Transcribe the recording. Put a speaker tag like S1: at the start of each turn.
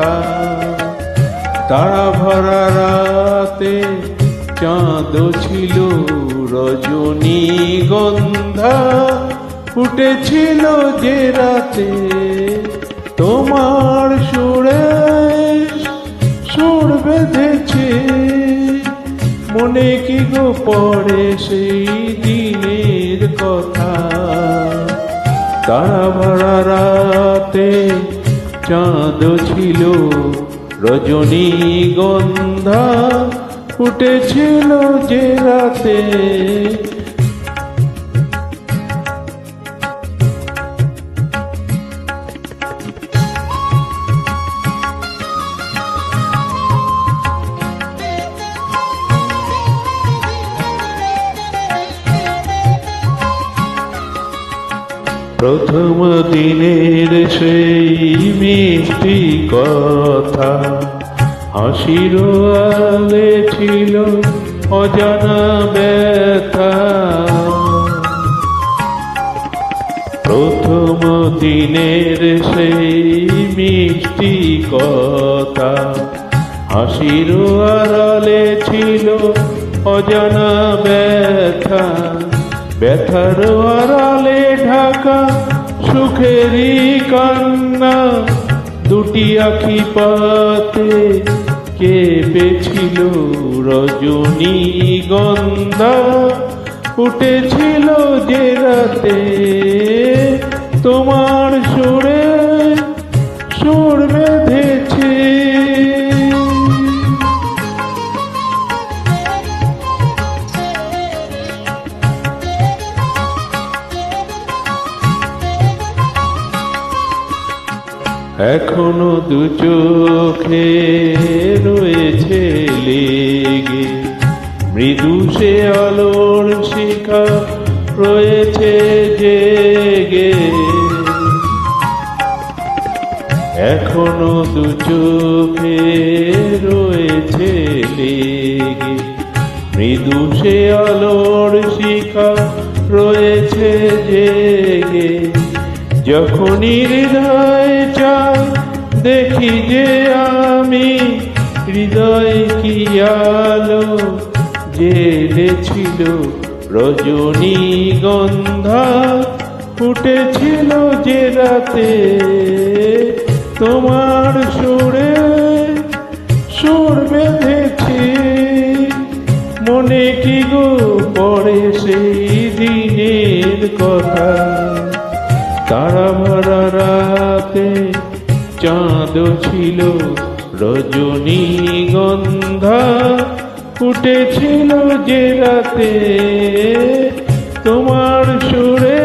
S1: কথা। তারা ভরা রাতে চাঁদ ছিল রজনীগন্ধা, ফুটেছিল যে রাতে তোমার সুরে সুর বেঁধেছে। মনে কি গো পড়ে সেই দিনের কথা। তারা ভরা রাতে চাঁদ ছিল রজনীগন্ধা, ফুটেছিল যে রাতে। প্রথম দিনের সেই মিষ্টি কথা, হাসির আলে ছিল অজানা ব্যথা। প্রথম দিনের সেই মিষ্টি কথা, হাসির আড়ালে ছিল অজানা ব্যথা। ব্যথার আড়ালে ঢাকা সুখেরই কান্না, দুটি আখি পাতে কেঁপেছিল রজনীগন্ধা, উঠেছিল যে রাতে তোমার সুরে সুর বেঁধেছে। এখনো দু চোখে রয়েছে লেগে মৃদু সে আলোর শিখা রয়েছে জেগে। এখনো দু চোখে রয়েছে লেগে মৃদু সে আলোর শিখা রয়েছে জেগে। যখনই হৃদয় চাই দেখি যে আমি হৃদয় কি আলো জেলেছিল রজনীগন্ধা, ফুটেছিল যে রাতে তোমার সুরে সুর বেঁধেছে। মনে কি গো পড়ে সেই দিনের কথা। তারা ভরা রাতে চাঁদ ছিল রজনীগন্ধা, ফুটেছিল যে রাতে তোমার সুরে